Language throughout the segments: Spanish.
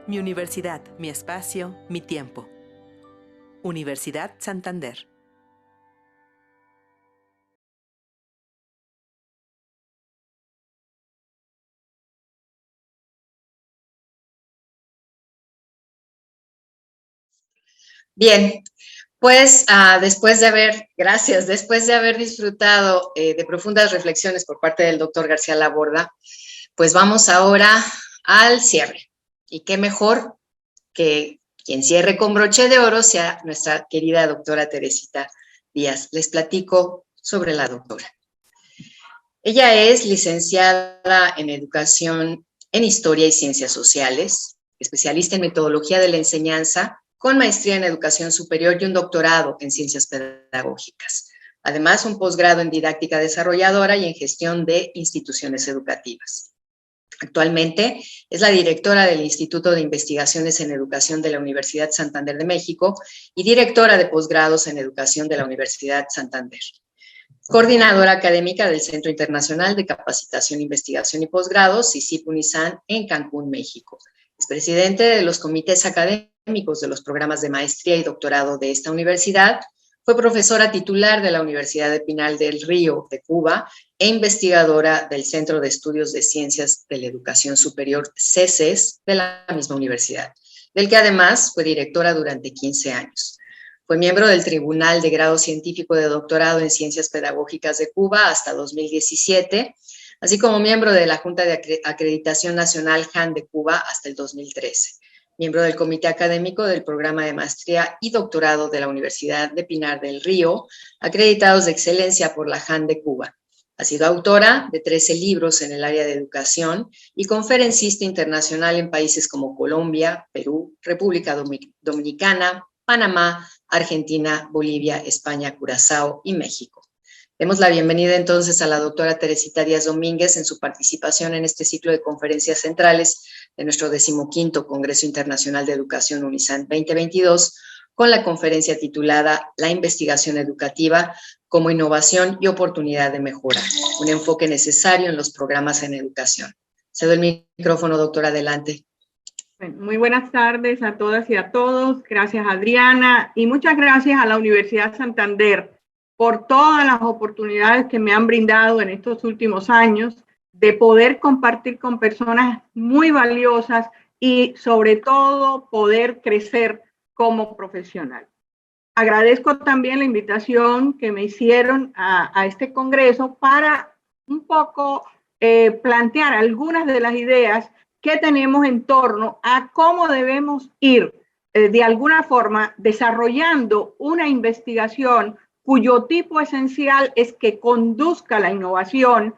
Mi universidad, mi espacio, mi tiempo. Universidad Santander. Bien, pues después de haber disfrutado de profundas reflexiones por parte del doctor García Laborda, pues vamos ahora al cierre. Y qué mejor que quien cierre con broche de oro sea nuestra querida doctora Teresita Díaz. Les platico sobre la doctora. Ella es licenciada en Educación en Historia y Ciencias Sociales, especialista en Metodología de la Enseñanza, con maestría en Educación Superior y un doctorado en Ciencias Pedagógicas. Además, un posgrado en Didáctica Desarrolladora y en Gestión de Instituciones Educativas. Actualmente es la directora del Instituto de Investigaciones en Educación de la Universidad Santander de México y directora de posgrados en Educación de la Universidad Santander. Coordinadora académica del Centro Internacional de Capacitación, Investigación y Posgrados, CICIP-UNISAN, en Cancún, México. Es presidente de los comités académicos de los programas de maestría y doctorado de esta universidad. Fue profesora titular de la Universidad de Pinar del Río de Cuba e investigadora del Centro de Estudios de Ciencias de la Educación Superior, CESES, de la misma universidad, del que además fue directora durante 15 años. Fue miembro del Tribunal de Grado Científico de Doctorado en Ciencias Pedagógicas de Cuba hasta 2017, así como miembro de la Junta de Acreditación Nacional JAN de Cuba hasta el 2013. Miembro del Comité Académico del Programa de Maestría y Doctorado de la Universidad de Pinar del Río, acreditados de excelencia por la JAN de Cuba. Ha sido autora de 13 libros en el área de educación y conferencista internacional en países como Colombia, Perú, República Dominicana, Panamá, Argentina, Bolivia, España, Curazao y México. Demos la bienvenida entonces a la doctora Teresita Díaz Domínguez en su participación en este ciclo de conferencias centrales de nuestro 15º Congreso Internacional de Educación UNISAN 2022, con la conferencia titulada La investigación educativa como innovación y oportunidad de mejora, un enfoque necesario en los programas en educación. Cedo el micrófono, doctora, adelante. Muy buenas tardes a todas y a todos. Gracias, Adriana, y muchas gracias a la Universidad Santander por todas las oportunidades que me han brindado en estos últimos años de poder compartir con personas muy valiosas y sobre todo poder crecer como profesional. Agradezco también la invitación que me hicieron a este congreso para un poco plantear algunas de las ideas que tenemos en torno a cómo debemos ir de alguna forma desarrollando una investigación cuyo tipo esencial es que conduzca a la innovación,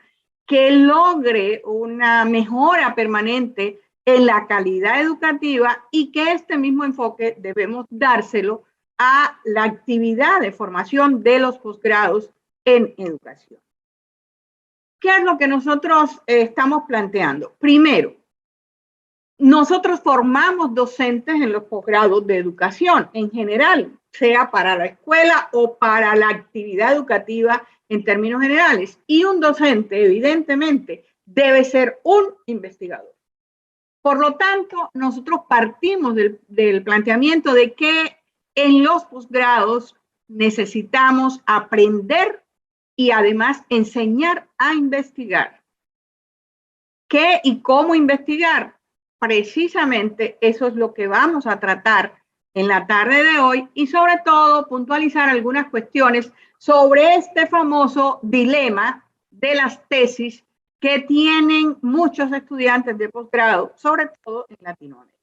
que logre una mejora permanente en la calidad educativa y que este mismo enfoque debemos dárselo a la actividad de formación de los posgrados en educación. ¿Qué es lo que nosotros estamos planteando? Primero, nosotros formamos docentes en los posgrados de educación en general, sea para la escuela o para la actividad educativa en términos generales. Y un docente, evidentemente, debe ser un investigador. Por lo tanto, nosotros partimos del planteamiento de que en los posgrados necesitamos aprender y además enseñar a investigar. ¿Qué y cómo investigar? Precisamente eso es lo que vamos a tratar en la tarde de hoy y sobre todo puntualizar algunas cuestiones sobre este famoso dilema de las tesis que tienen muchos estudiantes de posgrado, sobre todo en Latinoamérica.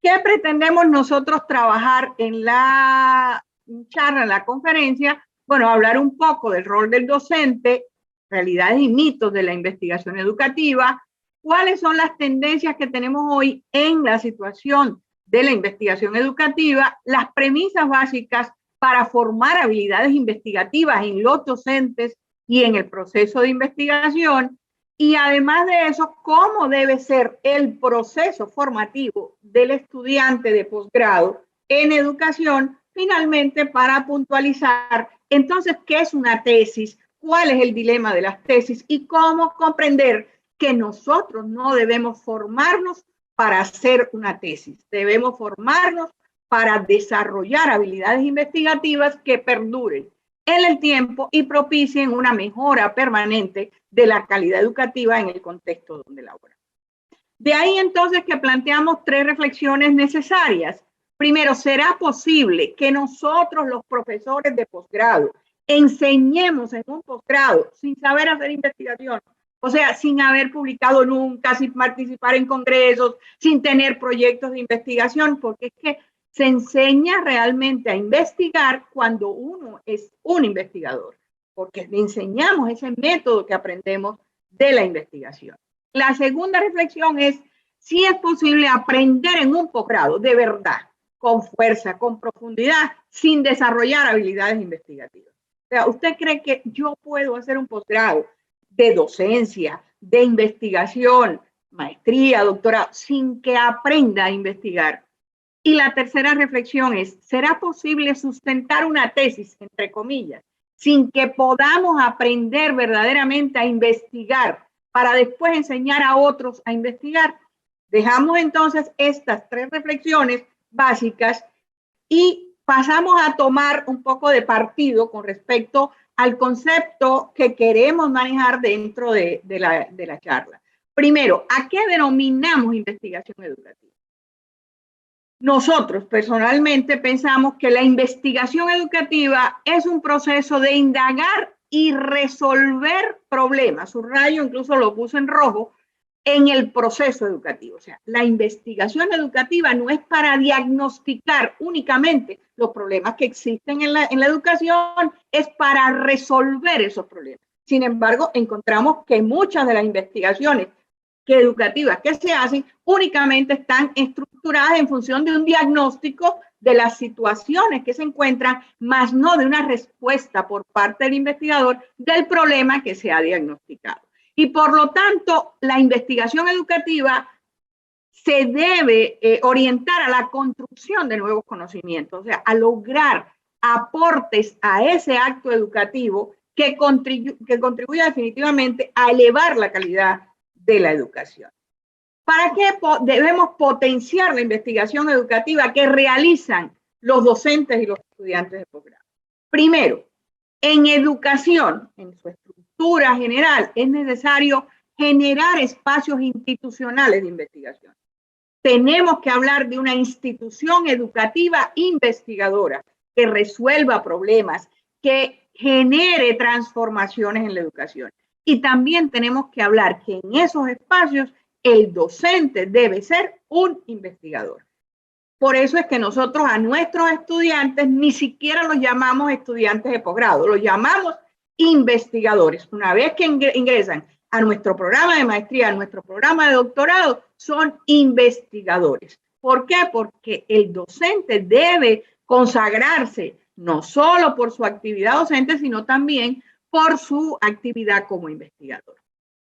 ¿Qué pretendemos nosotros trabajar en la charla, en la conferencia? Bueno, hablar un poco del rol del docente, realidades y mitos de la investigación educativa, cuáles son las tendencias que tenemos hoy en la situación de la investigación educativa, las premisas básicas para formar habilidades investigativas en los docentes y en el proceso de investigación, y además de eso, cómo debe ser el proceso formativo del estudiante de posgrado en educación, finalmente para puntualizar entonces qué es una tesis, cuál es el dilema de las tesis y cómo comprender que nosotros no debemos formarnos para hacer una tesis. Debemos formarnos para desarrollar habilidades investigativas que perduren en el tiempo y propicien una mejora permanente de la calidad educativa en el contexto donde laboramos. De ahí entonces que planteamos 3 reflexiones necesarias. Primero, ¿será posible que nosotros, los profesores de posgrado, enseñemos en un posgrado sin saber hacer investigación? O sea, sin haber publicado nunca, sin participar en congresos, sin tener proyectos de investigación, porque es que se enseña realmente a investigar cuando uno es un investigador, porque le enseñamos ese método que aprendemos de la investigación. La segunda reflexión es si es posible aprender en un posgrado de verdad, con fuerza, con profundidad, sin desarrollar habilidades investigativas. O sea, ¿usted cree que yo puedo hacer un posgrado de docencia, de investigación, maestría, doctorado, sin que aprenda a investigar? Y la tercera reflexión es, ¿será posible sustentar una tesis, entre comillas, sin que podamos aprender verdaderamente a investigar para después enseñar a otros a investigar? Dejamos entonces estas 3 reflexiones básicas y pasamos a tomar un poco de partido con respecto al concepto que queremos manejar dentro de la charla. Primero, ¿a qué denominamos investigación educativa? Nosotros personalmente pensamos que la investigación educativa es un proceso de indagar y resolver problemas. Subrayo, incluso lo puse en rojo, en el proceso educativo. O sea, la investigación educativa no es para diagnosticar únicamente los problemas que existen en la educación, es para resolver esos problemas. Sin embargo, encontramos que muchas de las investigaciones educativas que se hacen únicamente están estructuradas en función de un diagnóstico de las situaciones que se encuentran, más no de una respuesta por parte del investigador del problema que se ha diagnosticado. Y por lo tanto, la investigación educativa se debe orientar a la construcción de nuevos conocimientos, o sea, a lograr aportes a ese acto educativo que contribuya definitivamente a elevar la calidad de la educación. ¿Para qué debemos potenciar la investigación educativa que realizan los docentes y los estudiantes de posgrado? Primero, en educación, en su estructura general, es necesario generar espacios institucionales de investigación. Tenemos que hablar de una institución educativa investigadora que resuelva problemas, que genere transformaciones en la educación. Y también tenemos que hablar que en esos espacios el docente debe ser un investigador. Por eso es que nosotros a nuestros estudiantes ni siquiera los llamamos estudiantes de posgrado, los llamamos investigadores. Una vez que ingresan a nuestro programa de maestría, a nuestro programa de doctorado, son investigadores. ¿Por qué? Porque el docente debe consagrarse no solo por su actividad docente, sino también por su actividad como investigador.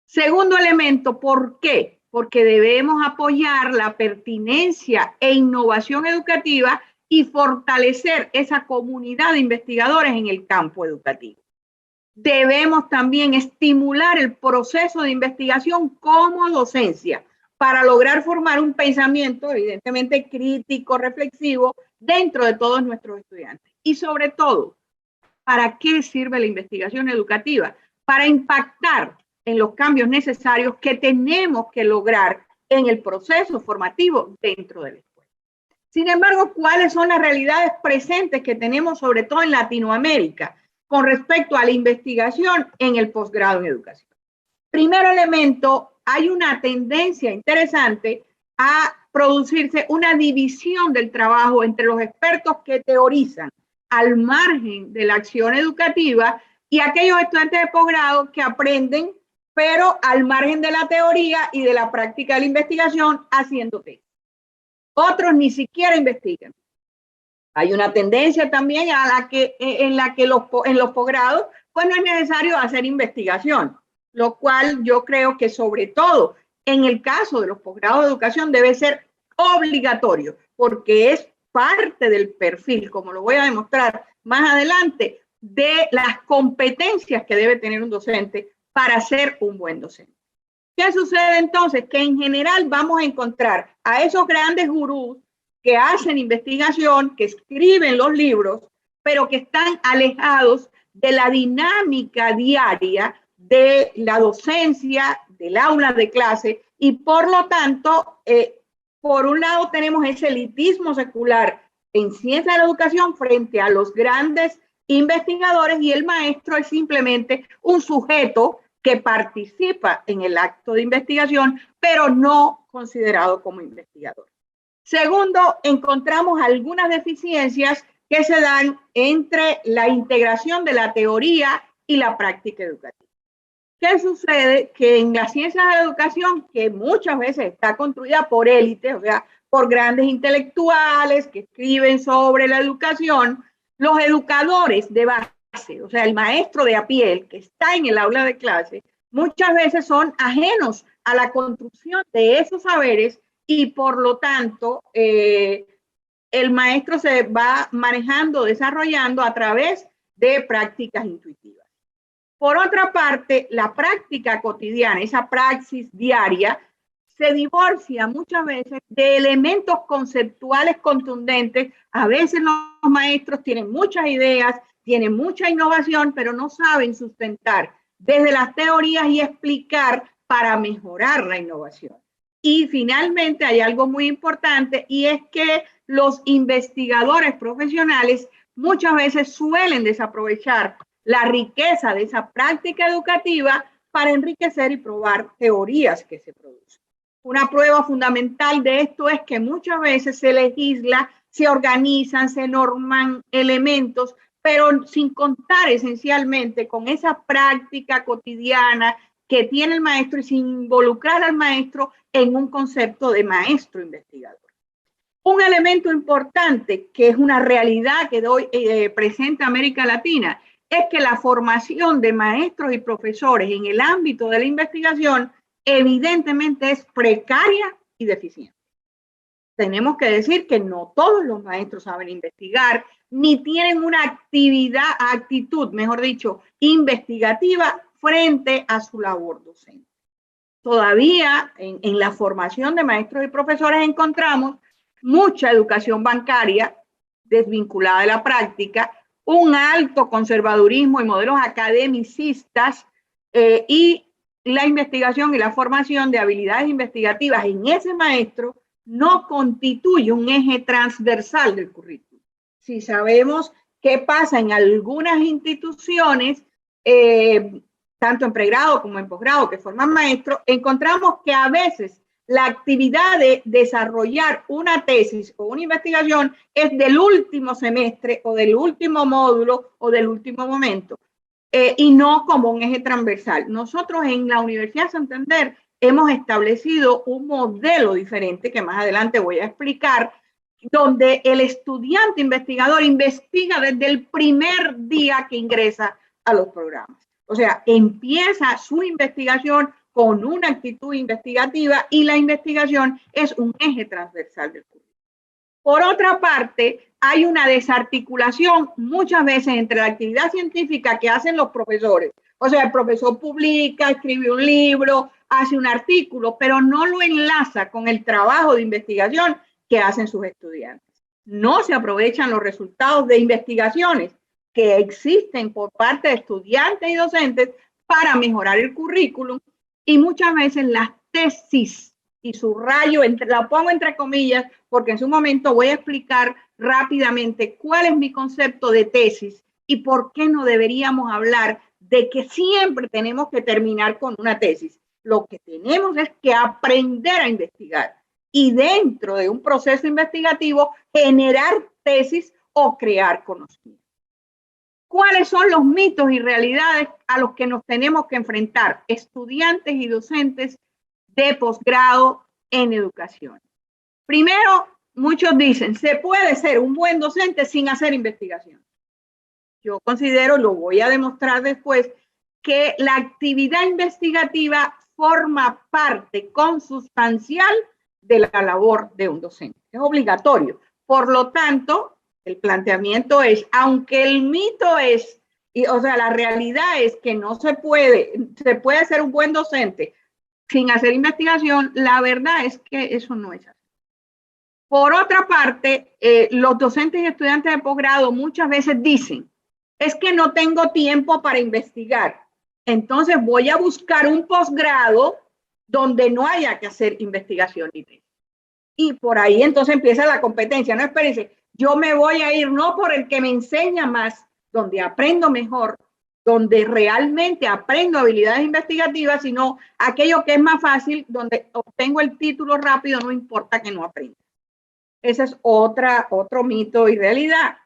Segundo elemento, ¿por qué? Porque debemos apoyar la pertinencia e innovación educativa y fortalecer esa comunidad de investigadores en el campo educativo. Debemos también estimular el proceso de investigación como docencia para lograr formar un pensamiento evidentemente crítico, reflexivo dentro de todos nuestros estudiantes. Y sobre todo, ¿para qué sirve la investigación educativa? Para impactar en los cambios necesarios que tenemos que lograr en el proceso formativo dentro de la escuela. Sin embargo, ¿cuáles son las realidades presentes que tenemos, sobre todo en Latinoamérica, con respecto a la investigación en el posgrado en educación? Primer elemento, hay una tendencia interesante a producirse una división del trabajo entre los expertos que teorizan al margen de la acción educativa y aquellos estudiantes de posgrado que aprenden, pero al margen de la teoría y de la práctica de la investigación haciendo tesis. Otros ni siquiera investigan. Hay una tendencia también en la que en los posgrados pues no es necesario hacer investigación, lo cual yo creo que sobre todo en el caso de los posgrados de educación debe ser obligatorio, porque es parte del perfil, como lo voy a demostrar más adelante, de las competencias que debe tener un docente para ser un buen docente. ¿Qué sucede entonces? Que en general vamos a encontrar a esos grandes gurús que hacen investigación, que escriben los libros, pero que están alejados de la dinámica diaria de la docencia, del aula de clase, y por lo tanto, por un lado tenemos ese elitismo secular en ciencia de la educación frente a los grandes investigadores, y el maestro es simplemente un sujeto que participa en el acto de investigación, pero no considerado como investigador. Segundo, encontramos algunas deficiencias que se dan entre la integración de la teoría y la práctica educativa. ¿Qué sucede? Que en las ciencias de la educación, que muchas veces está construida por élites, o sea, por grandes intelectuales que escriben sobre la educación, los educadores de base, o sea, el maestro de a pie, el que está en el aula de clase, muchas veces son ajenos a la construcción de esos saberes, y por lo tanto el maestro se va manejando, desarrollando a través de prácticas intuitivas. Por otra parte, la práctica cotidiana, esa praxis diaria, se divorcia muchas veces de elementos conceptuales contundentes. A veces los maestros tienen muchas ideas, tienen mucha innovación, pero no saben sustentar desde las teorías y explicar para mejorar la innovación. Y finalmente hay algo muy importante, y es que los investigadores profesionales muchas veces suelen desaprovechar la riqueza de esa práctica educativa para enriquecer y probar teorías que se producen. Una prueba fundamental de esto es que muchas veces se legisla, se organizan, se norman elementos, pero sin contar esencialmente con esa práctica cotidiana que tiene el maestro y sin involucrar al maestro en un concepto de maestro investigador. Un elemento importante, que es una realidad que hoy presenta América Latina, es que la formación de maestros y profesores en el ámbito de la investigación evidentemente es precaria y deficiente. Tenemos que decir que no todos los maestros saben investigar, ni tienen una actitud, mejor dicho, investigativa frente a su labor docente. Todavía en la formación de maestros y profesores encontramos mucha educación bancaria desvinculada de la práctica, un alto conservadurismo y modelos academicistas, y la investigación y la formación de habilidades investigativas en ese maestro no constituye un eje transversal del currículo. Si sabemos qué pasa en algunas instituciones, tanto en pregrado como en posgrado, que forman maestros, encontramos que a veces la actividad de desarrollar una tesis o una investigación es del último semestre o del último módulo o del último momento, y no como un eje transversal. Nosotros en la Universidad de Santander hemos establecido un modelo diferente que más adelante voy a explicar, donde el estudiante investigador investiga desde el primer día que ingresa a los programas. O sea, empieza su investigación con una actitud investigativa, y la investigación es un eje transversal del curso. Por otra parte, hay una desarticulación muchas veces entre la actividad científica que hacen los profesores. O sea, el profesor publica, escribe un libro, hace un artículo, pero no lo enlaza con el trabajo de investigación que hacen sus estudiantes. No se aprovechan los resultados de investigaciones que existen por parte de estudiantes y docentes para mejorar el currículum, y muchas veces las tesis, y subrayo, la pongo entre comillas, porque en su momento voy a explicar rápidamente cuál es mi concepto de tesis y por qué no deberíamos hablar de que siempre tenemos que terminar con una tesis. Lo que tenemos es que aprender a investigar, y dentro de un proceso investigativo generar tesis o crear conocimiento. ¿Cuáles son los mitos y realidades a los que nos tenemos que enfrentar estudiantes y docentes de posgrado en educación? Primero, muchos dicen, se puede ser un buen docente sin hacer investigación. Yo considero, lo voy a demostrar después, que la actividad investigativa forma parte consustancial de la labor de un docente. Es obligatorio. Por lo tanto, el planteamiento es, aunque el mito es, o sea, la realidad es que no se puede ser un buen docente sin hacer investigación, la verdad es que eso no es así. Por otra parte, los docentes y estudiantes de posgrado muchas veces dicen, es que no tengo tiempo para investigar, entonces voy a buscar un posgrado donde no haya que hacer investigación. Y por ahí entonces empieza la competencia. No, espérense, yo me voy a ir no por el que me enseña más, donde aprendo mejor, donde realmente aprendo habilidades investigativas, sino aquello que es más fácil, donde obtengo el título rápido, no importa que no aprenda. Ese es otro mito y realidad.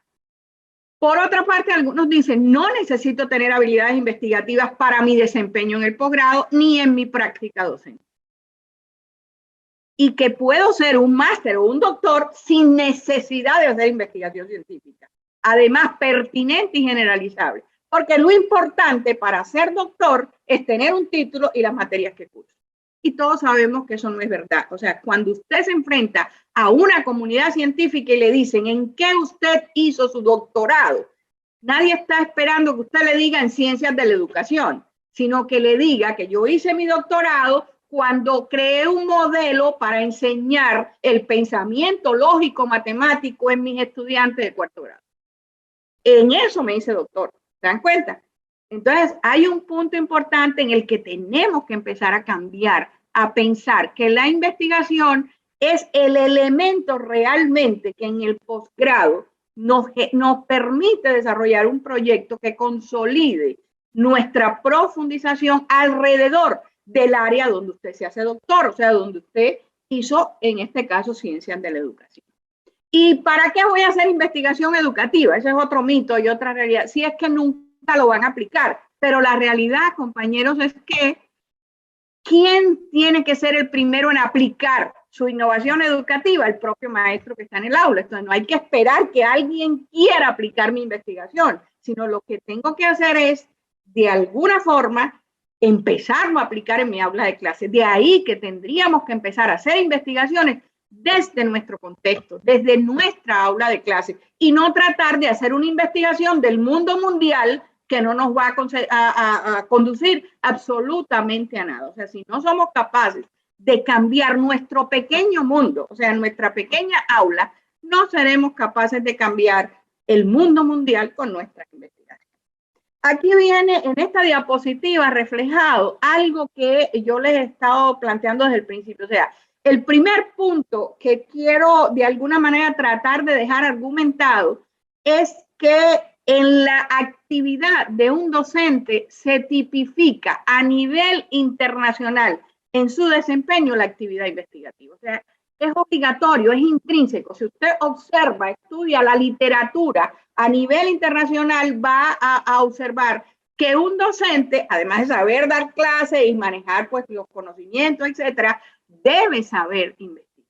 Por otra parte, algunos dicen, no necesito tener habilidades investigativas para mi desempeño en el posgrado ni en mi práctica docente. Y que puedo ser un máster o un doctor sin necesidad de hacer investigación científica. Además, pertinente y generalizable. Porque lo importante para ser doctor es tener un título y las materias que cursa. Y todos sabemos que eso no es verdad. O sea, cuando usted se enfrenta a una comunidad científica y le dicen en qué usted hizo su doctorado, nadie está esperando que usted le diga en ciencias de la educación, sino que le diga que yo hice mi doctorado cuando creé un modelo para enseñar el pensamiento lógico matemático en mis estudiantes de cuarto grado. En eso me hice doctor. ¿Se dan cuenta? Entonces, hay un punto importante en el que tenemos que empezar a cambiar, a pensar que la investigación es el elemento realmente que en el posgrado nos permite desarrollar un proyecto que consolide nuestra profundización alrededor del área donde usted se hace doctor, o sea, donde usted hizo, en este caso, ciencias de la educación. ¿Y para qué voy a hacer investigación educativa? Ese es otro mito y otra realidad. Si es que nunca lo van a aplicar, pero la realidad, compañeros, es que ¿quién tiene que ser el primero en aplicar su innovación educativa? El propio maestro que está en el aula. Entonces no hay que esperar que alguien quiera aplicar mi investigación, sino lo que tengo que hacer es, de alguna forma, empezarlo a aplicar en mi aula de clase. De ahí que tendríamos que empezar a hacer investigaciones desde nuestro contexto, desde nuestra aula de clase, y no tratar de hacer una investigación del mundo mundial que no nos va a conducir absolutamente a nada. O sea, si no somos capaces de cambiar nuestro pequeño mundo, o sea, nuestra pequeña aula, no seremos capaces de cambiar el mundo mundial con nuestra investigación. Aquí viene en esta diapositiva reflejado algo que yo les he estado planteando desde el principio. O sea, el primer punto que quiero de alguna manera tratar de dejar argumentado es que en la actividad de un docente se tipifica a nivel internacional en su desempeño la actividad investigativa. O sea, es obligatorio, es intrínseco. Si usted observa, estudia la literatura a nivel internacional, va a observar que un docente, además de saber dar clases y manejar pues los conocimientos, etcétera, debe saber investigar.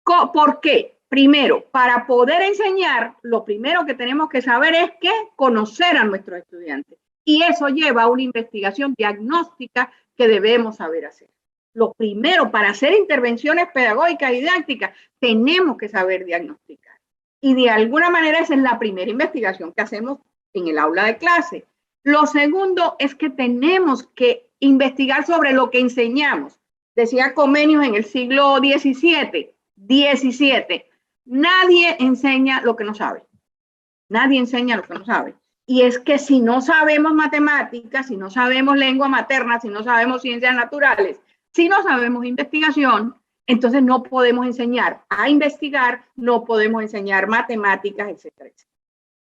¿Por qué? Primero, para poder enseñar, lo primero que tenemos que saber es que conocer a nuestros estudiantes. Y eso lleva a una investigación diagnóstica que debemos saber hacer. Lo primero, para hacer intervenciones pedagógicas y didácticas, tenemos que saber diagnosticar. Y de alguna manera esa es la primera investigación que hacemos en el aula de clase. Lo segundo es que tenemos que investigar sobre lo que enseñamos. Decía Comenius en el siglo XVII, nadie enseña lo que no sabe. Nadie enseña lo que no sabe. Y es que si no sabemos matemáticas, si no sabemos lengua materna, si no sabemos ciencias naturales, si no sabemos investigación, entonces no podemos enseñar a investigar, no podemos enseñar matemáticas, etcétera, etcétera.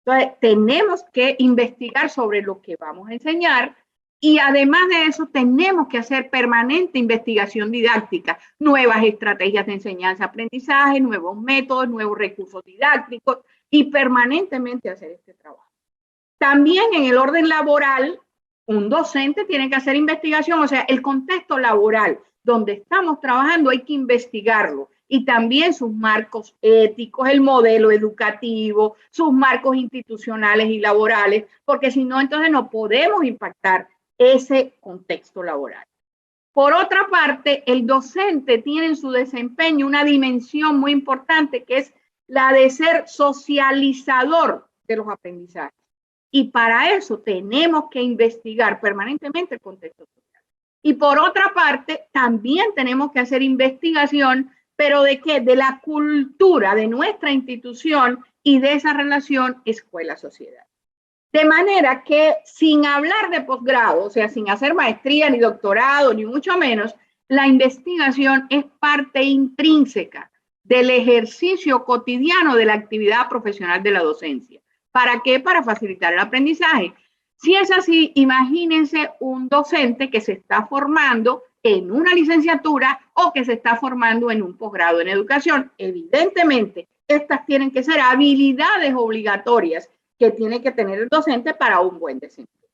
Entonces, tenemos que investigar sobre lo que vamos a enseñar y además de eso tenemos que hacer permanente investigación didáctica, nuevas estrategias de enseñanza-aprendizaje, nuevos métodos, nuevos recursos didácticos y permanentemente hacer este trabajo. También en el orden laboral, un docente tiene que hacer investigación, o sea, el contexto laboral donde estamos trabajando hay que investigarlo y también sus marcos éticos, el modelo educativo, sus marcos institucionales y laborales, porque si no, entonces no podemos impactar ese contexto laboral. Por otra parte, el docente tiene en su desempeño una dimensión muy importante que es la de ser socializador de los aprendizajes. Y para eso tenemos que investigar permanentemente el contexto social. Y por otra parte, también tenemos que hacer investigación, pero ¿de qué? De la cultura de nuestra institución y de esa relación escuela-sociedad. De manera que sin hablar de posgrado, o sea, sin hacer maestría ni doctorado, ni mucho menos, la investigación es parte intrínseca del ejercicio cotidiano de la actividad profesional de la docencia. ¿Para qué? Para facilitar el aprendizaje. Si es así, imagínense un docente que se está formando en una licenciatura o que se está formando en un posgrado en educación. Evidentemente, estas tienen que ser habilidades obligatorias que tiene que tener el docente para un buen desempeño.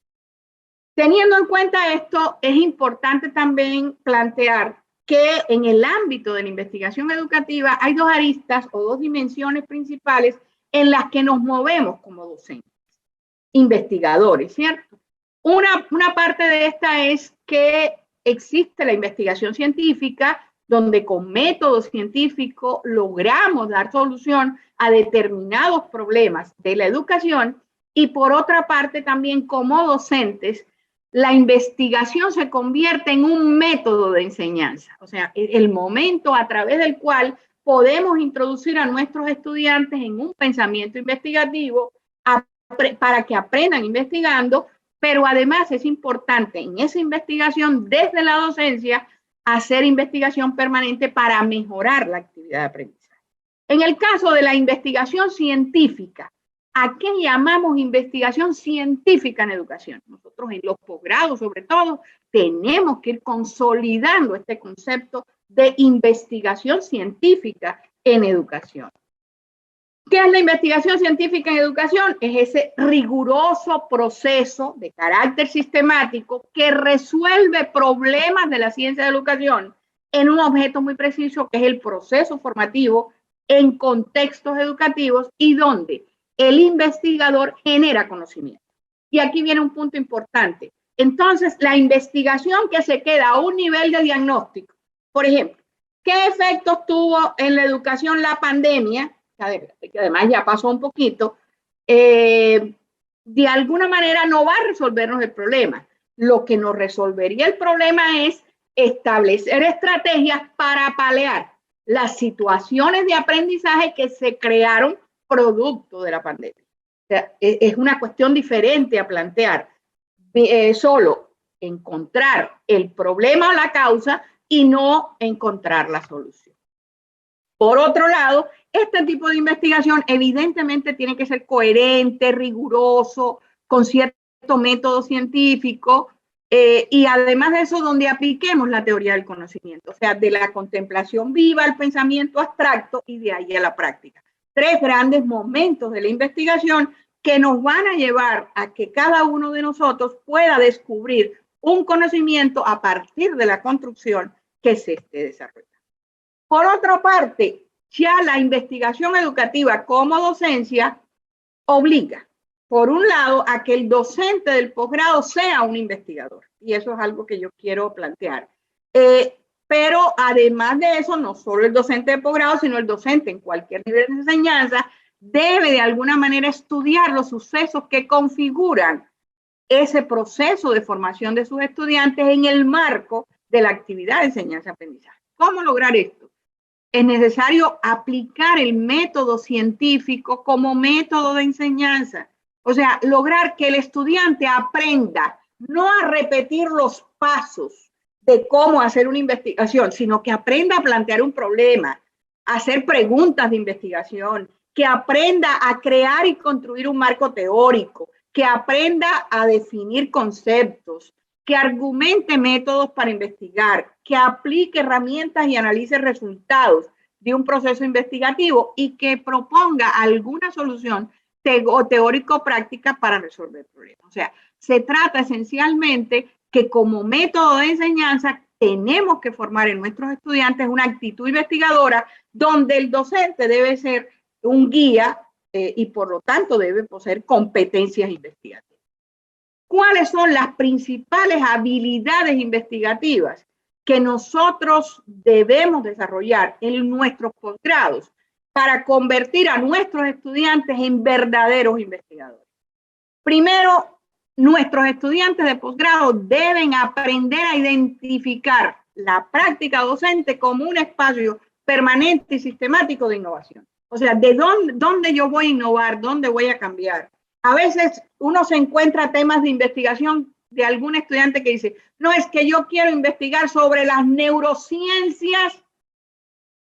Teniendo en cuenta esto, es importante también plantear que en el ámbito de la investigación educativa hay dos aristas o dos dimensiones principales en las que nos movemos como docentes, investigadores, ¿cierto? Una parte de esta es que existe la investigación científica, donde con método científico logramos dar solución a determinados problemas de la educación, y por otra parte también como docentes, la investigación se convierte en un método de enseñanza, o sea, el momento a través del cual podemos introducir a nuestros estudiantes en un pensamiento investigativo para que aprendan investigando, pero además es importante en esa investigación desde la docencia hacer investigación permanente para mejorar la actividad de aprendizaje. En el caso de la investigación científica, ¿a qué llamamos investigación científica en educación? Nosotros en los posgrados, sobre todo, tenemos que ir consolidando este concepto de investigación científica en educación. ¿Qué es la investigación científica en educación? Es ese riguroso proceso de carácter sistemático que resuelve problemas de la ciencia de la educación en un objeto muy preciso, que es el proceso formativo en contextos educativos y donde el investigador genera conocimiento. Y aquí viene un punto importante. Entonces, la investigación que se queda a un nivel de diagnóstico, por ejemplo, ¿qué efectos tuvo en la educación la pandemia? Que además ya pasó un poquito, de alguna manera no va a resolvernos el problema. Lo que nos resolvería el problema es establecer estrategias para paliar las situaciones de aprendizaje que se crearon producto de la pandemia. O sea, es una cuestión diferente a plantear solo encontrar el problema o la causa y no encontrar la solución. Por otro lado, este tipo de investigación evidentemente tiene que ser coherente, riguroso, con cierto método científico y además de eso donde apliquemos la teoría del conocimiento, o sea, de la contemplación viva al pensamiento abstracto y de ahí a la práctica. Tres grandes momentos de la investigación que nos van a llevar a que cada uno de nosotros pueda descubrir un conocimiento a partir de la construcción que se esté desarrollando. Por otra parte, ya la investigación educativa como docencia obliga, por un lado, a que el docente del posgrado sea un investigador. Y eso es algo que yo quiero plantear. Pero además de eso, no solo el docente de posgrado, sino el docente en cualquier nivel de enseñanza debe de alguna manera estudiar los sucesos que configuran ese proceso de formación de sus estudiantes en el marco de la actividad de enseñanza-aprendizaje. ¿Cómo lograr esto? Es necesario aplicar el método científico como método de enseñanza. O sea, lograr que el estudiante aprenda no a repetir los pasos de cómo hacer una investigación, sino que aprenda a plantear un problema, a hacer preguntas de investigación, que aprenda a crear y construir un marco teórico, que aprenda a definir conceptos, que argumente métodos para investigar, que aplique herramientas y analice resultados de un proceso investigativo y que proponga alguna solución teórico-práctica para resolver problemas. O sea, se trata esencialmente que como método de enseñanza tenemos que formar en nuestros estudiantes una actitud investigadora donde el docente debe ser un guía y por lo tanto debe poseer competencias investigativas. ¿Cuáles son las principales habilidades investigativas que nosotros debemos desarrollar en nuestros posgrados para convertir a nuestros estudiantes en verdaderos investigadores? Primero, nuestros estudiantes de posgrado deben aprender a identificar la práctica docente como un espacio permanente y sistemático de innovación. O sea, de dónde yo voy a innovar, dónde voy a cambiar. A veces uno se encuentra temas de investigación de algún estudiante que dice, no, es que yo quiero investigar sobre las neurociencias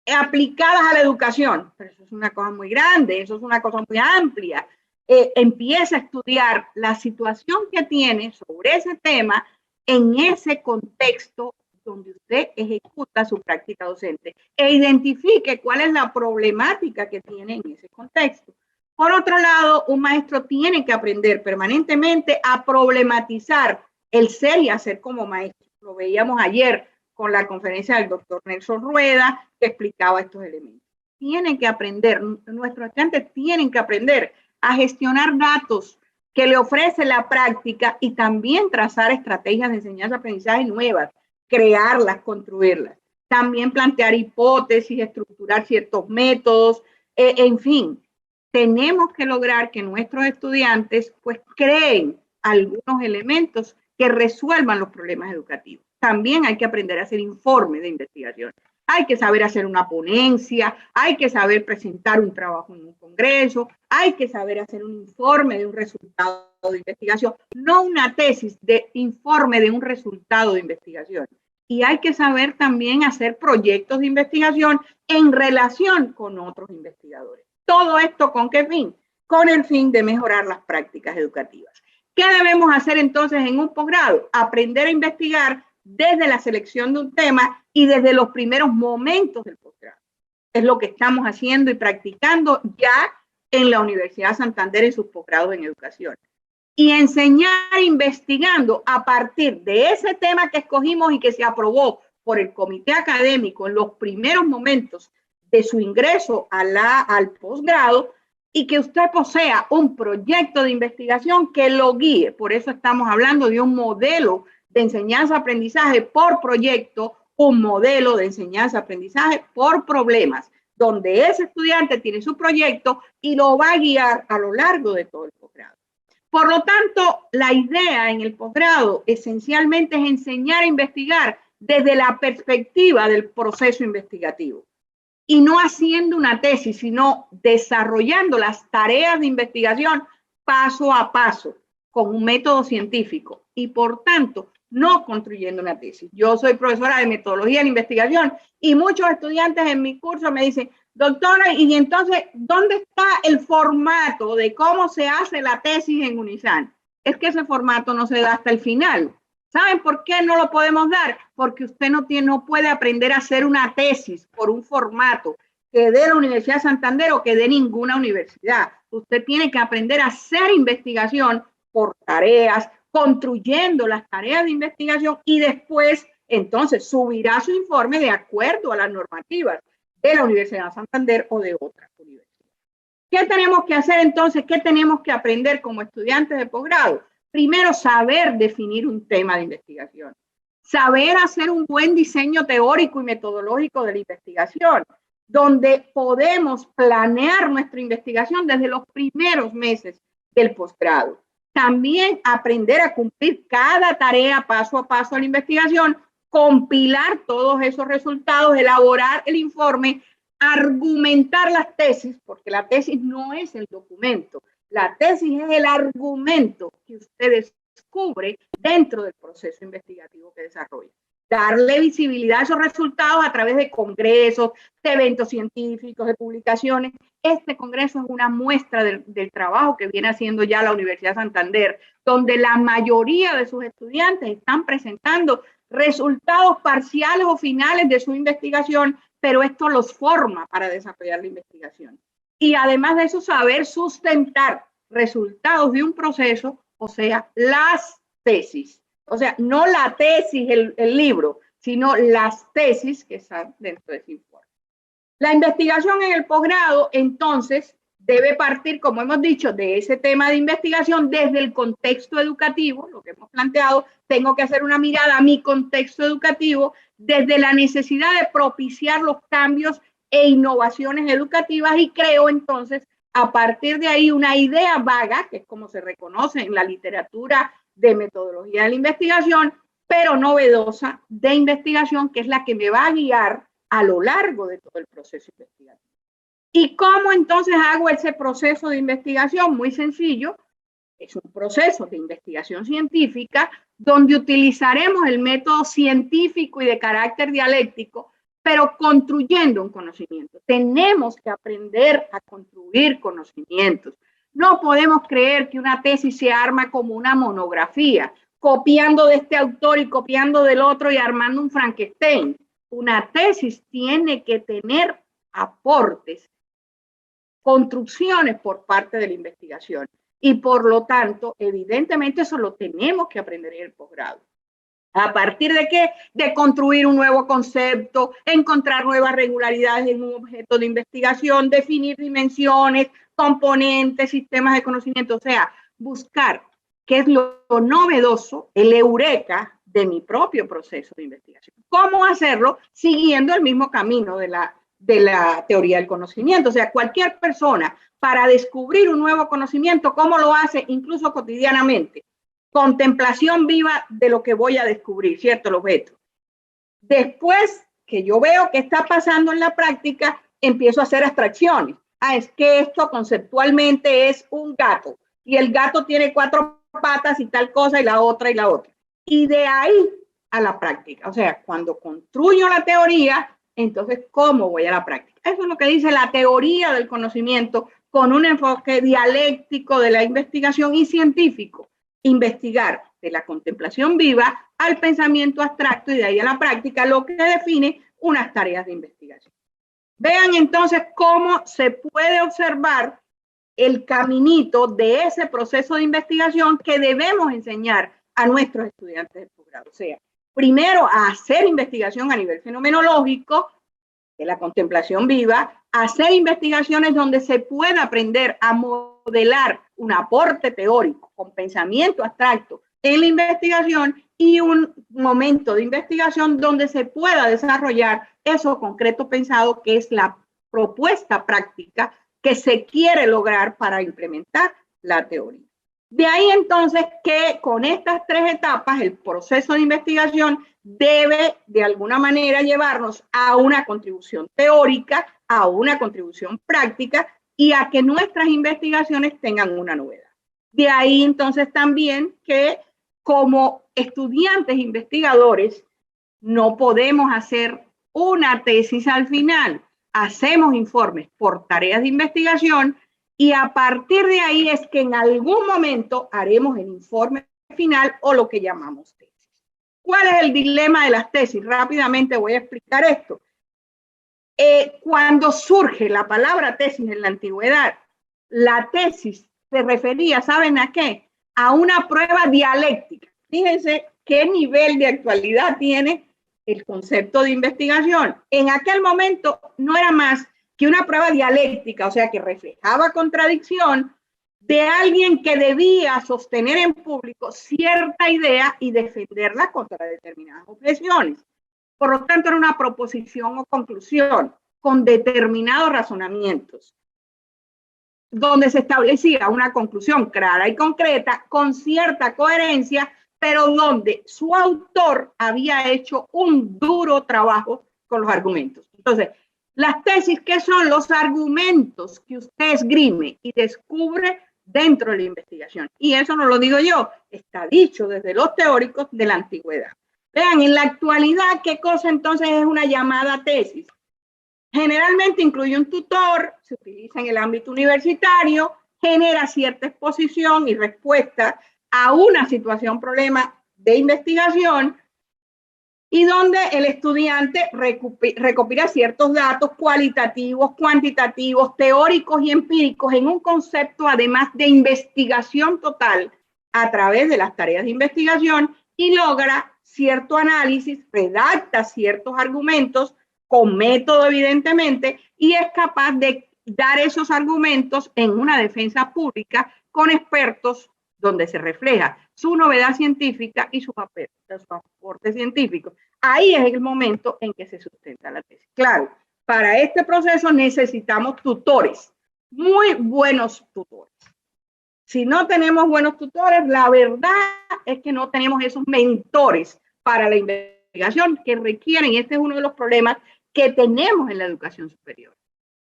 aplicadas a la educación. Pero eso es una cosa muy grande, eso es una cosa muy amplia. Empieza a estudiar la situación que tiene sobre ese tema en ese contexto donde usted ejecuta su práctica docente e identifique cuál es la problemática que tiene en ese contexto. Por otro lado, un maestro tiene que aprender permanentemente a problematizar el ser y hacer como maestro. Lo veíamos ayer con la conferencia del doctor Nelson Rueda, que explicaba estos elementos. Tienen que aprender, nuestros estudiantes tienen que aprender a gestionar datos que le ofrece la práctica y también trazar estrategias de enseñanza-aprendizaje nuevas, crearlas, construirlas. También plantear hipótesis, estructurar ciertos métodos, en fin. Tenemos que lograr que nuestros estudiantes pues creen algunos elementos que resuelvan los problemas educativos. También hay que aprender a hacer informes de investigación. Hay que saber hacer una ponencia, hay que saber presentar un trabajo en un congreso, hay que saber hacer un informe de un resultado de investigación, no una tesis de informe de un resultado de investigación. Y hay que saber también hacer proyectos de investigación en relación con otros investigadores. Todo esto, ¿con qué fin? Con el fin de mejorar las prácticas educativas. ¿Qué debemos hacer entonces en un posgrado? Aprender a investigar desde la selección de un tema y desde los primeros momentos del posgrado. Es lo que estamos haciendo y practicando ya en la Universidad Santander en sus posgrados en educación. Y enseñar investigando a partir de ese tema que escogimos y que se aprobó por el comité académico en los primeros momentos de su ingreso al posgrado, y que usted posea un proyecto de investigación que lo guíe. Por eso estamos hablando de un modelo de enseñanza-aprendizaje por proyecto, un modelo de enseñanza-aprendizaje por problemas, donde ese estudiante tiene su proyecto y lo va a guiar a lo largo de todo el posgrado. Por lo tanto, la idea en el posgrado esencialmente es enseñar a investigar desde la perspectiva del proceso investigativo. Y no haciendo una tesis, sino desarrollando las tareas de investigación paso a paso, con un método científico y, por tanto, no construyendo una tesis. Yo soy profesora de metodología de investigación y muchos estudiantes en mi curso me dicen, doctora, y entonces, ¿dónde está el formato de cómo se hace la tesis en UNISAN? Es que ese formato no se da hasta el final. ¿Saben por qué no lo podemos dar? Porque usted no puede aprender a hacer una tesis por un formato que dé la Universidad de Santander o que dé ninguna universidad. Usted tiene que aprender a hacer investigación por tareas, construyendo las tareas de investigación y después, entonces, subirá su informe de acuerdo a las normativas de la Universidad de Santander o de otras universidades. ¿Qué tenemos que hacer entonces? ¿Qué tenemos que aprender como estudiantes de posgrado? Primero, saber definir un tema de investigación, saber hacer un buen diseño teórico y metodológico de la investigación, donde podemos planear nuestra investigación desde los primeros meses del posgrado. También aprender a cumplir cada tarea paso a paso de la investigación, compilar todos esos resultados, elaborar el informe, argumentar las tesis, porque la tesis no es el documento. La tesis es el argumento que usted descubre dentro del proceso investigativo que desarrolla. Darle visibilidad a esos resultados a través de congresos, de eventos científicos, de publicaciones. Este congreso es una muestra del trabajo que viene haciendo ya la Universidad de Santander, donde la mayoría de sus estudiantes están presentando resultados parciales o finales de su investigación, pero esto los forma para desarrollar la investigación. Y además de eso, saber sustentar resultados de un proceso, o sea, las tesis. O sea, no la tesis, el libro, sino las tesis que están dentro de ese informe. La investigación en el posgrado, entonces, debe partir, como hemos dicho, de ese tema de investigación desde el contexto educativo, lo que hemos planteado, tengo que hacer una mirada a mi contexto educativo, desde la necesidad de propiciar los cambios e innovaciones educativas y creo entonces a partir de ahí una idea vaga, que es como se reconoce en la literatura de metodología de la investigación, pero novedosa de investigación, que es la que me va a guiar a lo largo de todo el proceso investigativo. ¿Y cómo entonces hago ese proceso de investigación? Muy sencillo. Es un proceso de investigación científica donde utilizaremos el método científico y de carácter dialéctico, pero construyendo un conocimiento. Tenemos que aprender a construir conocimientos. No podemos creer que una tesis se arma como una monografía, copiando de este autor y copiando del otro y armando un Frankenstein. Una tesis tiene que tener aportes, construcciones por parte de la investigación. Y por lo tanto, evidentemente eso lo tenemos que aprender en el posgrado. ¿A partir de qué? De construir un nuevo concepto, encontrar nuevas regularidades en un objeto de investigación, definir dimensiones, componentes, sistemas de conocimiento. O sea, buscar qué es lo novedoso, el eureka de mi propio proceso de investigación. ¿Cómo hacerlo? Siguiendo el mismo camino de la teoría del conocimiento. O sea, cualquier persona para descubrir un nuevo conocimiento, ¿cómo lo hace? Incluso cotidianamente. Contemplación viva de lo que voy a descubrir, ¿cierto? El objeto. Después que yo veo qué está pasando en la práctica, empiezo a hacer abstracciones. Es que esto conceptualmente es un gato y el gato tiene 4 patas y tal cosa y la otra y la otra. Y de ahí a la práctica. O sea, cuando construyo la teoría, entonces, ¿cómo voy a la práctica? Eso es lo que dice la teoría del conocimiento con un enfoque dialéctico de la investigación y científico. Investigar de la contemplación viva al pensamiento abstracto y de ahí a la práctica, lo que define unas tareas de investigación. Vean entonces cómo se puede observar el caminito de ese proceso de investigación que debemos enseñar a nuestros estudiantes de posgrado. O sea, primero a hacer investigación a nivel fenomenológico, de la contemplación viva, hacer investigaciones donde se pueda aprender a modelar un aporte teórico con pensamiento abstracto en la investigación y un momento de investigación donde se pueda desarrollar eso concreto pensado que es la propuesta práctica que se quiere lograr para implementar la teoría. De ahí entonces que con estas 3 etapas el proceso de investigación debe de alguna manera llevarnos a una contribución teórica, a una contribución práctica y a que nuestras investigaciones tengan una novedad. De ahí entonces también que como estudiantes investigadores no podemos hacer una tesis al final. Hacemos informes por tareas de investigación y a partir de ahí es que en algún momento haremos el informe final o lo que llamamos tesis. ¿Cuál es el dilema de las tesis? Rápidamente voy a explicar esto. Cuando surge la palabra tesis en la antigüedad, la tesis se refería, ¿saben a qué? A una prueba dialéctica. Fíjense qué nivel de actualidad tiene el concepto de investigación. En aquel momento no era más que una prueba dialéctica, o sea, que reflejaba contradicción de alguien que debía sostener en público cierta idea y defenderla contra determinadas objeciones. Por lo tanto, era una proposición o conclusión con determinados razonamientos, donde se establecía una conclusión clara y concreta, con cierta coherencia, pero donde su autor había hecho un duro trabajo con los argumentos. Entonces, las tesis, ¿qué son? Los argumentos que usted esgrime y descubre dentro de la investigación. Y eso no lo digo yo, está dicho desde los teóricos de la antigüedad. Vean, en la actualidad, ¿qué cosa entonces es una llamada tesis? Generalmente incluye un tutor, se utiliza en el ámbito universitario, genera cierta exposición y respuesta a una situación, problema de investigación, y donde el estudiante recopila ciertos datos cualitativos, cuantitativos, teóricos y empíricos en un concepto además de investigación total a través de las tareas de investigación y logra cierto análisis, redacta ciertos argumentos con método evidentemente y es capaz de dar esos argumentos en una defensa pública con expertos donde se refleja su novedad científica y sus aportes científicos. Ahí es el momento en que se sustenta la tesis. Claro, para este proceso necesitamos tutores, muy buenos tutores. Si no tenemos buenos tutores, la verdad es que no tenemos esos mentores para la investigación que requieren. Este es uno de los problemas que tenemos en la educación superior.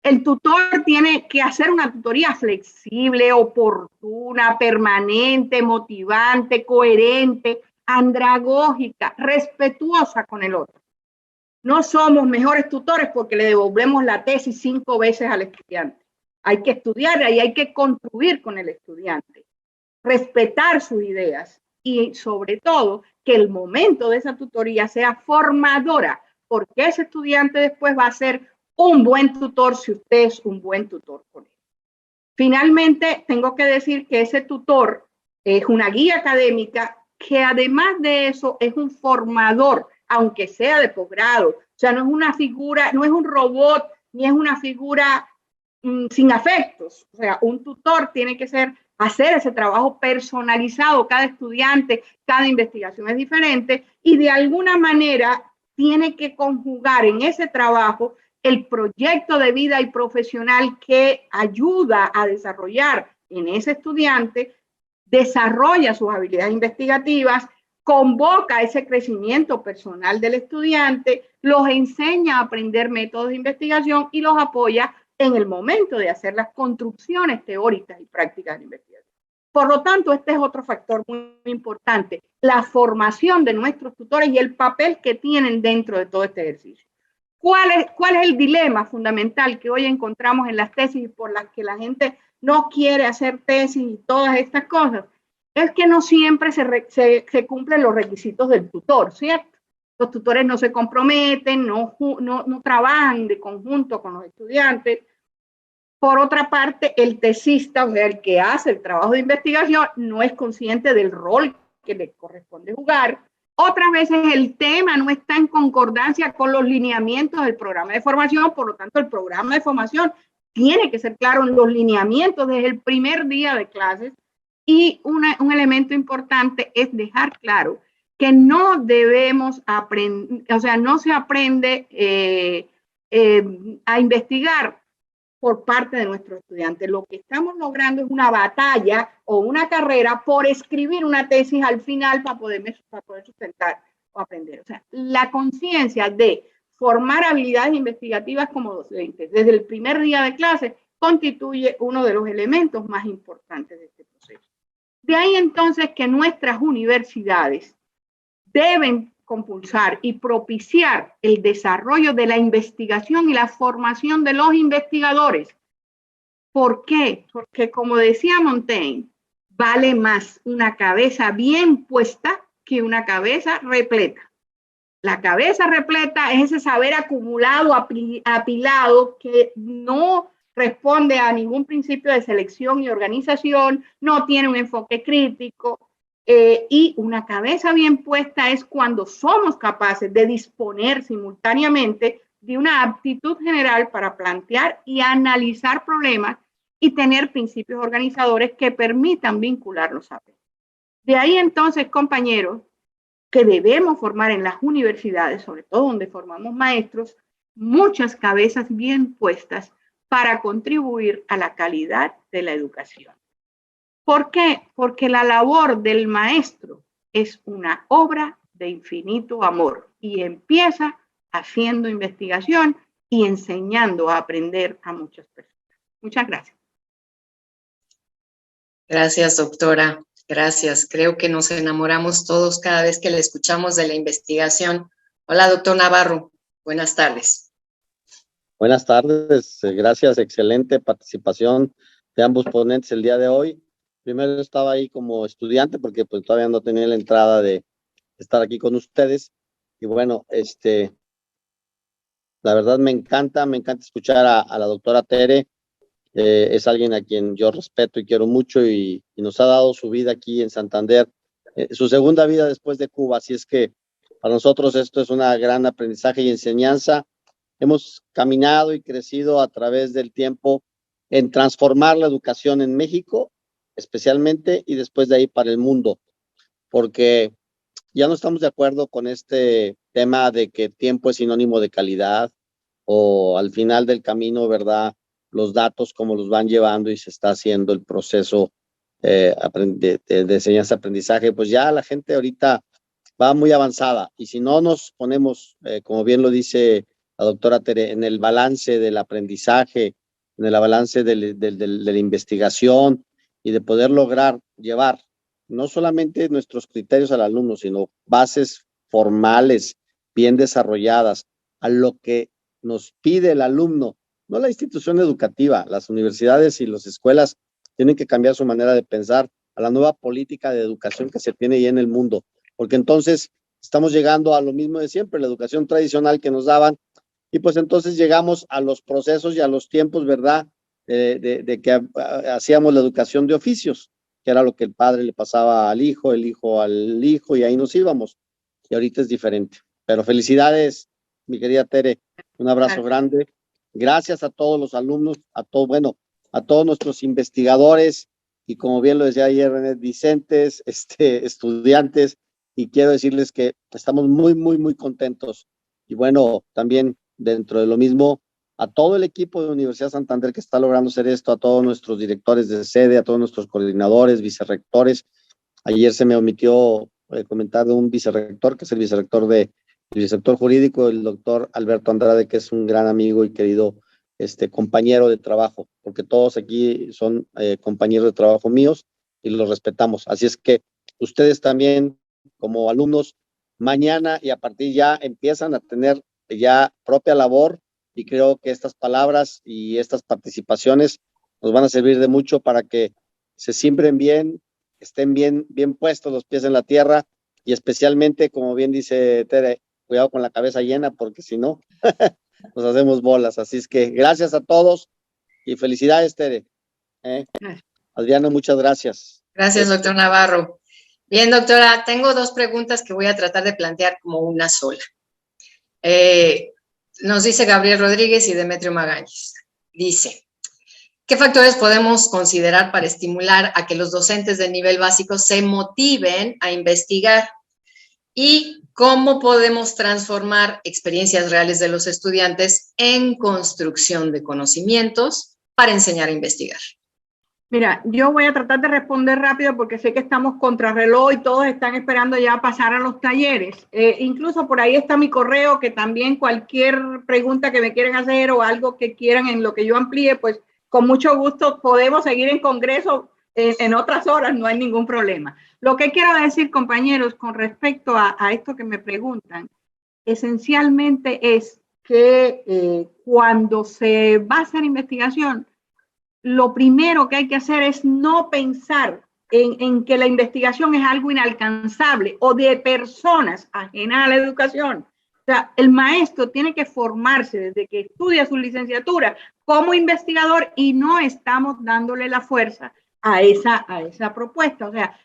El tutor tiene que hacer una tutoría flexible, oportuna, permanente, motivante, coherente, andragógica, respetuosa con el otro. No somos mejores tutores porque le devolvemos la tesis 5 veces al estudiante. Hay que estudiar y hay que construir con el estudiante, respetar sus ideas y sobre todo que el momento de esa tutoría sea formadora, porque ese estudiante después va a ser un buen tutor si usted es un buen tutor con él. Finalmente, tengo que decir que ese tutor es una guía académica que además de eso es un formador, aunque sea de posgrado. O sea, no es una figura, no es un robot, ni es una figura sin afectos. O sea, un tutor tiene que hacer ese trabajo personalizado. Cada estudiante, cada investigación es diferente y de alguna manera tiene que conjugar en ese trabajo el proyecto de vida y profesional que ayuda a desarrollar en ese estudiante, desarrolla sus habilidades investigativas, convoca ese crecimiento personal del estudiante, los enseña a aprender métodos de investigación y los apoya en el momento de hacer las construcciones teóricas y prácticas de investigación. Por lo tanto, este es otro factor muy importante, la formación de nuestros tutores y el papel que tienen dentro de todo este ejercicio. ¿Cuál es el dilema fundamental que hoy encontramos en las tesis por las que la gente no quiere hacer tesis y todas estas cosas? Es que no siempre se cumplen los requisitos del tutor, ¿cierto? Los tutores no se comprometen, no trabajan de conjunto con los estudiantes. Por otra parte, el tesista, o sea, el que hace el trabajo de investigación, no es consciente del rol que le corresponde jugar. Otras veces el tema no está en concordancia con los lineamientos del programa de formación, por lo tanto el programa de formación tiene que ser claro en los lineamientos desde el primer día de clases y un elemento importante es dejar claro que no debemos aprender, o sea, no se aprende a investigar por parte de nuestros estudiantes. Lo que estamos logrando es una batalla o una carrera por escribir una tesis al final para poder sustentar o aprender. O sea, la conciencia de formar habilidades investigativas como docentes desde el primer día de clase constituye uno de los elementos más importantes de este proceso. De ahí entonces que nuestras universidades deben compulsar y propiciar el desarrollo de la investigación y la formación de los investigadores. ¿Por qué? Porque como decía Montaigne, vale más una cabeza bien puesta que una cabeza repleta. La cabeza repleta es ese saber acumulado, apilado, que no responde a ningún principio de selección y organización, no tiene un enfoque crítico, y una cabeza bien puesta es cuando somos capaces de disponer simultáneamente de una aptitud general para plantear y analizar problemas y tener principios organizadores que permitan vincular los saberes. De ahí entonces, compañeros, que debemos formar en las universidades, sobre todo donde formamos maestros, muchas cabezas bien puestas para contribuir a la calidad de la educación. ¿Por qué? Porque la labor del maestro es una obra de infinito amor y empieza haciendo investigación y enseñando a aprender a muchas personas. Muchas gracias. Gracias, doctora. Gracias. Creo que nos enamoramos todos cada vez que le escuchamos de la investigación. Hola, doctor Navarro. Buenas tardes. Buenas tardes. Gracias. Excelente participación de ambos ponentes el día de hoy. Primero estaba ahí como estudiante porque pues todavía no tenía la entrada de estar aquí con ustedes. Y bueno, la verdad me encanta escuchar a la doctora Tere. Es alguien a quien yo respeto y quiero mucho y nos ha dado su vida aquí en Santander, su segunda vida después de Cuba. Así es que para nosotros esto es una gran aprendizaje y enseñanza. Hemos caminado y crecido a través del tiempo en transformar la educación en México, especialmente, y después de ahí para el mundo, porque ya no estamos de acuerdo con este tema de que tiempo es sinónimo de calidad o al final del camino, ¿verdad? Los datos como los van llevando y se está haciendo el proceso de enseñanza-aprendizaje, pues ya la gente ahorita va muy avanzada. Y si no nos ponemos, como bien lo dice la doctora Tere, en el balance del aprendizaje, en el balance de la investigación y de poder lograr llevar no solamente nuestros criterios al alumno, sino bases formales, bien desarrolladas, a lo que nos pide el alumno, no la institución educativa, las universidades y las escuelas tienen que cambiar su manera de pensar a la nueva política de educación que se tiene ya en el mundo, porque entonces estamos llegando a lo mismo de siempre, la educación tradicional que nos daban, y pues entonces llegamos a los procesos y a los tiempos, ¿verdad?, de que hacíamos la educación de oficios, que era lo que el padre le pasaba al hijo, el hijo al hijo, y ahí nos íbamos. Y ahorita es diferente. Pero felicidades, mi querida Tere, un abrazo grande. Gracias a todos los alumnos, a todos nuestros investigadores, y como bien lo decía ayer René, discentes, estudiantes, y quiero decirles que estamos muy, muy, muy contentos. Y bueno, también dentro de lo mismo, a todo el equipo de Universidad Santander que está logrando hacer esto, a todos nuestros directores de sede, a todos nuestros coordinadores, vicerrectores. Ayer se me omitió comentar de un vicerrector, que es el vicerrector jurídico, el doctor Alberto Andrade, que es un gran amigo y querido compañero de trabajo, porque todos aquí son compañeros de trabajo míos y los respetamos. Así es que ustedes también, como alumnos, mañana y a partir ya empiezan a tener ya propia labor, y creo que estas palabras y estas participaciones nos van a servir de mucho para que se siembren bien, estén bien puestos los pies en la tierra, y especialmente, como bien dice Tere, cuidado con la cabeza llena, porque si no, nos hacemos bolas. Así es que gracias a todos y felicidades, Tere. Adriana, muchas gracias. Gracias, doctor Navarro. Bien, doctora, tengo dos preguntas que voy a tratar de plantear como una sola. Nos dice Gabriel Rodríguez y Demetrio Magañez. Dice, ¿qué factores podemos considerar para estimular a que los docentes de nivel básico se motiven a investigar? ¿Y cómo podemos transformar experiencias reales de los estudiantes en construcción de conocimientos para enseñar a investigar? Mira, yo voy a tratar de responder rápido porque sé que estamos contrarreloj y todos están esperando ya pasar a los talleres. Incluso por ahí está mi correo, que también cualquier pregunta que me quieran hacer o algo que quieran en lo que yo amplíe, pues con mucho gusto podemos seguir en congreso en otras horas, no hay ningún problema. Lo que quiero decir, compañeros, con respecto a esto que me preguntan, esencialmente es que cuando se va a hacer investigación, lo primero que hay que hacer es no pensar en que la investigación es algo inalcanzable o de personas ajenas a la educación. O sea, el maestro tiene que formarse desde que estudia su licenciatura como investigador, y no estamos dándole la fuerza a esa propuesta. O sea,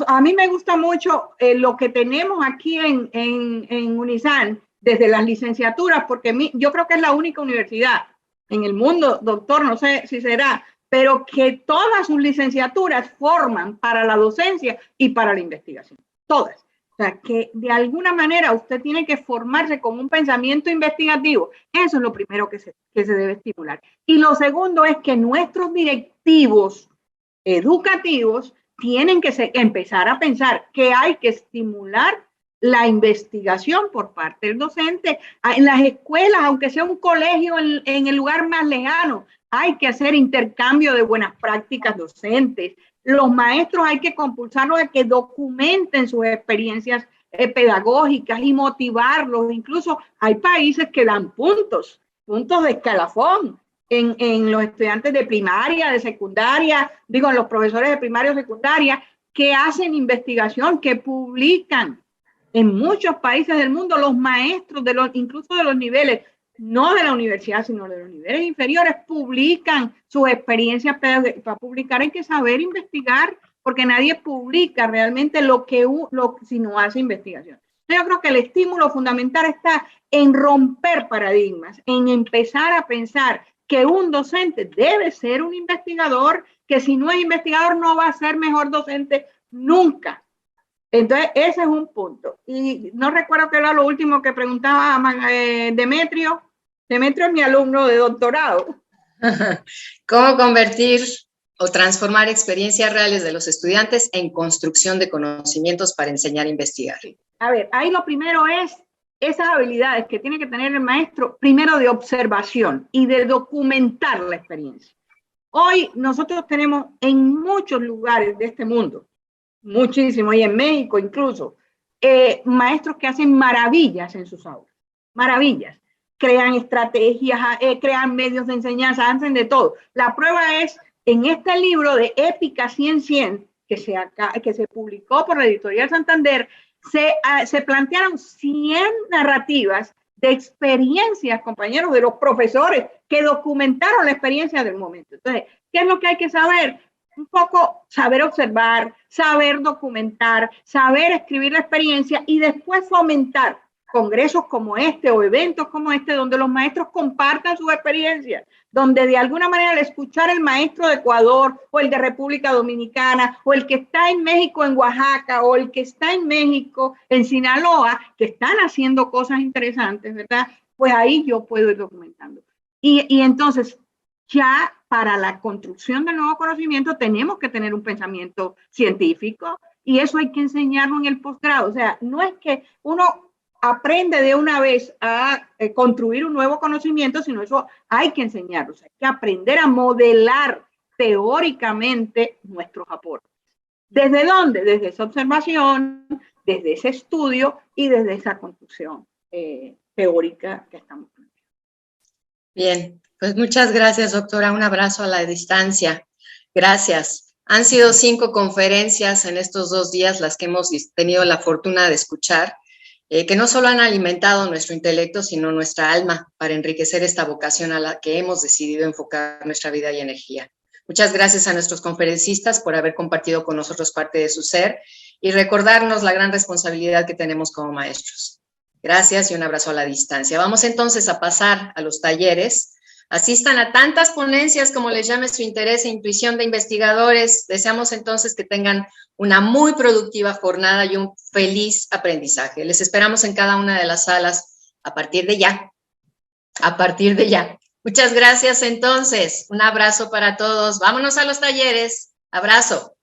a mí me gusta mucho lo que tenemos aquí en Unisan desde las licenciaturas, porque yo creo que es la única universidad en el mundo, doctor, no sé si será, pero que todas sus licenciaturas forman para la docencia y para la investigación, todas. O sea, que de alguna manera usted tiene que formarse con un pensamiento investigativo. Eso es lo primero que se debe estimular. Y lo segundo es que nuestros directivos educativos tienen que empezar a pensar que hay que estimular la investigación por parte del docente. En las escuelas, aunque sea un colegio en el lugar más lejano, hay que hacer intercambio de buenas prácticas docentes. Los maestros hay que compulsarlos a que documenten sus experiencias pedagógicas y motivarlos. Incluso hay países que dan puntos de escalafón en los estudiantes de primaria, de secundaria, en los profesores de primaria o secundaria, que hacen investigación, que publican. En muchos países del mundo, los maestros, incluso de los niveles, no de la universidad, sino de los niveles inferiores, publican sus experiencias pedagógicas. Para publicar hay que saber investigar, porque nadie publica realmente si no hace investigación. Yo creo que el estímulo fundamental está en romper paradigmas, en empezar a pensar que un docente debe ser un investigador, que si no es investigador no va a ser mejor docente nunca. Entonces, ese es un punto. Y no recuerdo qué era lo último que preguntaba Demetrio. Demetrio es mi alumno de doctorado. ¿Cómo convertir o transformar experiencias reales de los estudiantes en construcción de conocimientos para enseñar e investigar. A ver, ahí lo primero es esas habilidades que tiene que tener el maestro, primero de observación y de documentar la experiencia. Hoy nosotros tenemos en muchos lugares de este mundo, muchísimo, y en México incluso, maestros que hacen maravillas en sus aulas, maravillas. Crean estrategias, crean medios de enseñanza, hacen de todo. La prueba es en este libro de Épica 100-100, que se publicó por la Editorial Santander, se plantearon 100 narrativas de experiencias, compañeros, de los profesores que documentaron la experiencia del momento. Entonces, ¿qué es lo que hay que saber? Un poco saber observar, saber documentar, saber escribir la experiencia y después fomentar congresos como este o eventos como este donde los maestros compartan sus experiencias, donde de alguna manera al escuchar el maestro de Ecuador o el de República Dominicana o el que está en México en Oaxaca o el que está en México en Sinaloa, que están haciendo cosas interesantes, ¿verdad? Pues ahí yo puedo ir documentando. Y entonces ya para la construcción del nuevo conocimiento tenemos que tener un pensamiento científico y eso hay que enseñarlo en el posgrado. O sea, no es que uno aprende de una vez a construir un nuevo conocimiento, sino eso hay que enseñarlo. O sea, hay que aprender a modelar teóricamente nuestros aportes. ¿Desde dónde? Desde esa observación, desde ese estudio y desde esa construcción teórica que estamos planteando. Bien, pues muchas gracias, doctora. Un abrazo a la distancia. Gracias. Han sido 5 conferencias en estos 2 días las que hemos tenido la fortuna de escuchar, que no solo han alimentado nuestro intelecto, sino nuestra alma para enriquecer esta vocación a la que hemos decidido enfocar nuestra vida y energía. Muchas gracias a nuestros conferencistas por haber compartido con nosotros parte de su ser y recordarnos la gran responsabilidad que tenemos como maestros. Gracias y un abrazo a la distancia. Vamos entonces a pasar a los talleres. Asistan a tantas ponencias como les llame su interés e intuición de investigadores. Deseamos entonces que tengan una muy productiva jornada y un feliz aprendizaje. Les esperamos en cada una de las salas a partir de ya. A partir de ya. Muchas gracias entonces. Un abrazo para todos. Vámonos a los talleres. Abrazo.